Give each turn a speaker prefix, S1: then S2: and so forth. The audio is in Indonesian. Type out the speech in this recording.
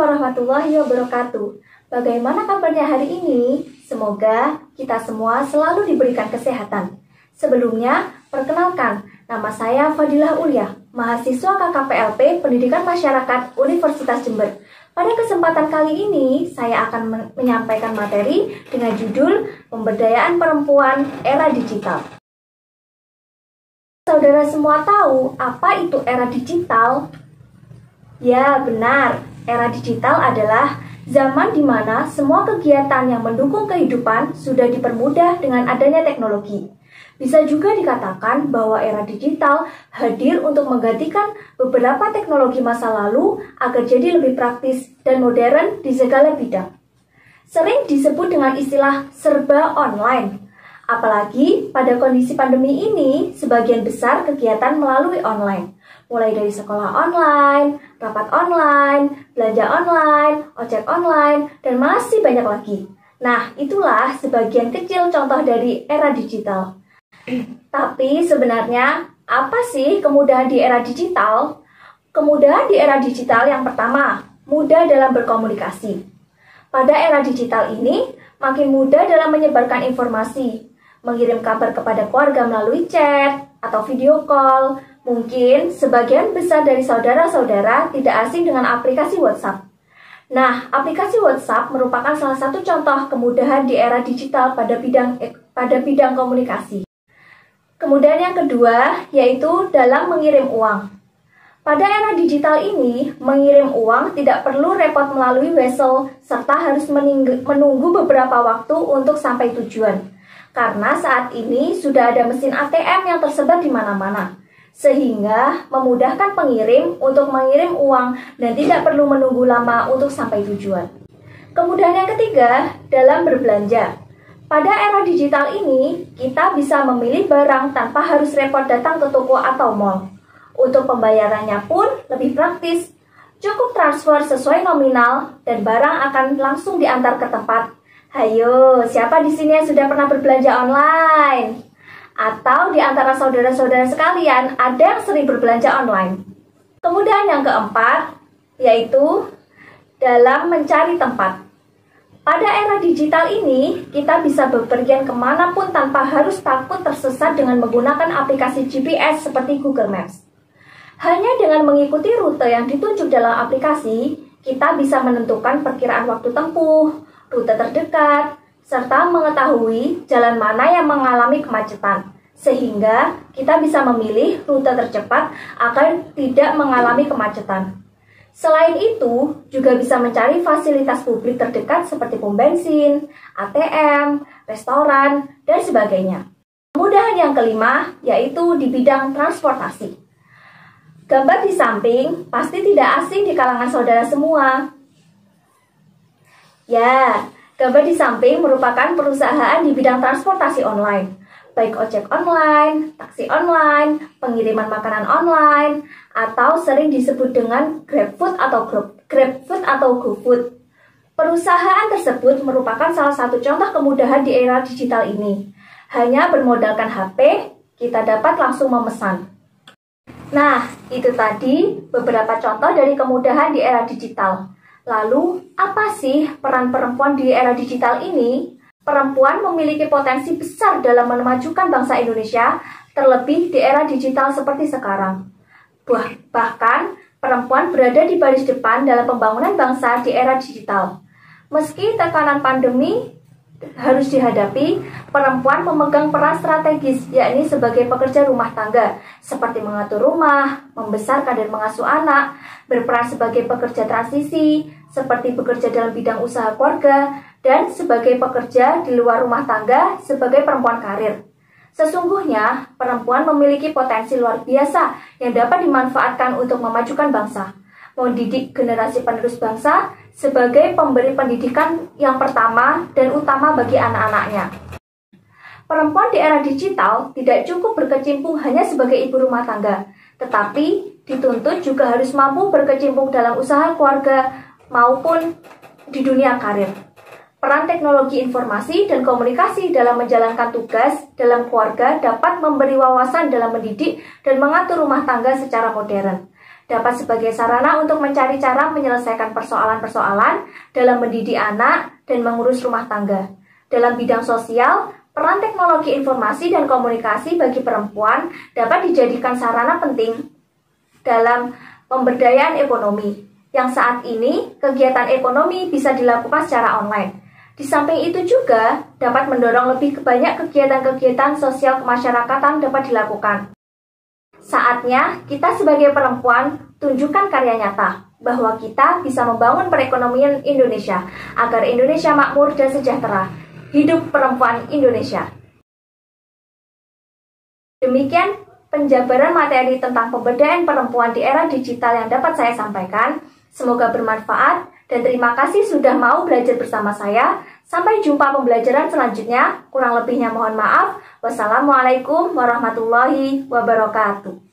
S1: warahmatullahi wabarakatuh. Bagaimana kabarnya hari ini? Semoga kita semua selalu diberikan kesehatan. Sebelumnya, perkenalkan, nama saya Fadilah Ulia, mahasiswa KKPLP Pendidikan Masyarakat Universitas Jember. Pada kesempatan kali ini, saya akan menyampaikan materi dengan judul Pemberdayaan Perempuan Era Digital. Saudara semua tahu apa itu era digital? Ya, benar. Era digital adalah zaman di mana semua kegiatan yang mendukung kehidupan sudah dipermudah dengan adanya teknologi. Bisa juga dikatakan bahwa era digital hadir untuk menggantikan beberapa teknologi masa lalu agar jadi lebih praktis dan modern di segala bidang. Sering disebut dengan istilah serba online. Apalagi pada kondisi pandemi ini, sebagian besar kegiatan melalui online. Mulai dari sekolah online, rapat online, belanja online, ojek online, dan masih banyak lagi. Nah, itulah sebagian kecil contoh dari era digital. Tapi sebenarnya, apa sih kemudahan di era digital? Kemudahan di era digital yang pertama, mudah dalam berkomunikasi. Pada era digital ini, makin mudah dalam menyebarkan informasi, mengirim kabar kepada keluarga melalui chat atau video call. Mungkin sebagian besar dari saudara-saudara tidak asing dengan aplikasi WhatsApp. Nah, aplikasi WhatsApp merupakan salah satu contoh kemudahan di era digital pada bidang komunikasi. Kemudian yang kedua, yaitu dalam mengirim uang. Pada era digital ini, mengirim uang tidak perlu repot melalui wesel, serta harus menunggu beberapa waktu untuk sampai tujuan. Karena saat ini sudah ada mesin ATM yang tersebar di mana-mana, sehingga memudahkan pengirim untuk mengirim uang dan tidak perlu menunggu lama untuk sampai tujuan. Kemudian yang ketiga, dalam berbelanja. Pada era digital ini, kita bisa memilih barang tanpa harus repot datang ke toko atau mall. Untuk pembayarannya pun lebih praktis. Cukup transfer sesuai nominal dan barang akan langsung diantar ke tempat. Hayo, siapa di sini yang sudah pernah berbelanja online? Atau di antara saudara-saudara sekalian ada yang sering berbelanja online? Kemudian yang keempat, yaitu dalam mencari tempat. Pada era digital ini, kita bisa bepergian kemanapun tanpa harus takut tersesat dengan menggunakan aplikasi GPS seperti Google Maps. Hanya dengan mengikuti rute yang ditunjuk dalam aplikasi, kita bisa menentukan perkiraan waktu tempuh, rute terdekat, serta mengetahui jalan mana yang mengalami kemacetan, sehingga kita bisa memilih rute tercepat agar tidak mengalami kemacetan. Selain itu, juga bisa mencari fasilitas publik terdekat seperti pom bensin, ATM, restoran, dan sebagainya. Kemudahan yang kelima, yaitu di bidang transportasi. Gambar di samping pasti tidak asing di kalangan saudara semua. Ya, gambar di samping merupakan perusahaan di bidang transportasi online. Baik ojek online, taksi online, pengiriman makanan online, atau sering disebut dengan GrabFood atau GoFood. Perusahaan tersebut merupakan salah satu contoh kemudahan di era digital ini. Hanya bermodalkan HP, kita dapat langsung memesan. Nah, itu tadi beberapa contoh dari kemudahan di era digital. Lalu, apa sih peran perempuan di era digital ini? Perempuan memiliki potensi besar dalam memajukan bangsa Indonesia, terlebih di era digital seperti sekarang. Bahkan, perempuan berada di baris depan dalam pembangunan bangsa di era digital. Meski tekanan pandemi harus dihadapi, perempuan memegang peran strategis, yakni sebagai pekerja rumah tangga, seperti mengatur rumah, membesarkan dan mengasuh anak, berperan sebagai pekerja transisi, seperti bekerja dalam bidang usaha keluarga, dan sebagai pekerja di luar rumah tangga sebagai perempuan karir. Sesungguhnya, perempuan memiliki potensi luar biasa yang dapat dimanfaatkan untuk memajukan bangsa, mendidik generasi penerus bangsa sebagai pemberi pendidikan yang pertama dan utama bagi anak-anaknya. Perempuan di era digital tidak cukup berkecimpung hanya sebagai ibu rumah tangga, tetapi dituntut juga harus mampu berkecimpung dalam usaha keluarga maupun di dunia karir. Peran teknologi informasi dan komunikasi dalam menjalankan tugas dalam keluarga dapat memberi wawasan dalam mendidik dan mengatur rumah tangga secara modern. dapat sebagai sarana untuk mencari cara menyelesaikan persoalan-persoalan dalam mendidik anak dan mengurus rumah tangga. Dalam bidang sosial, peran teknologi informasi dan komunikasi bagi perempuan dapat dijadikan sarana penting dalam pemberdayaan ekonomi, yang saat ini kegiatan ekonomi bisa dilakukan secara online. Di samping itu juga dapat mendorong lebih banyak kegiatan-kegiatan sosial kemasyarakatan dapat dilakukan. Saatnya kita sebagai perempuan tunjukkan karya nyata bahwa kita bisa membangun perekonomian Indonesia agar Indonesia makmur dan sejahtera. Hidup perempuan Indonesia. Demikian penjabaran materi tentang pemberdayaan perempuan di era digital yang dapat saya sampaikan. Semoga bermanfaat dan terima kasih sudah mau belajar bersama saya. Sampai jumpa pembelajaran selanjutnya. Kurang lebihnya mohon maaf. Wassalamualaikum warahmatullahi wabarakatuh.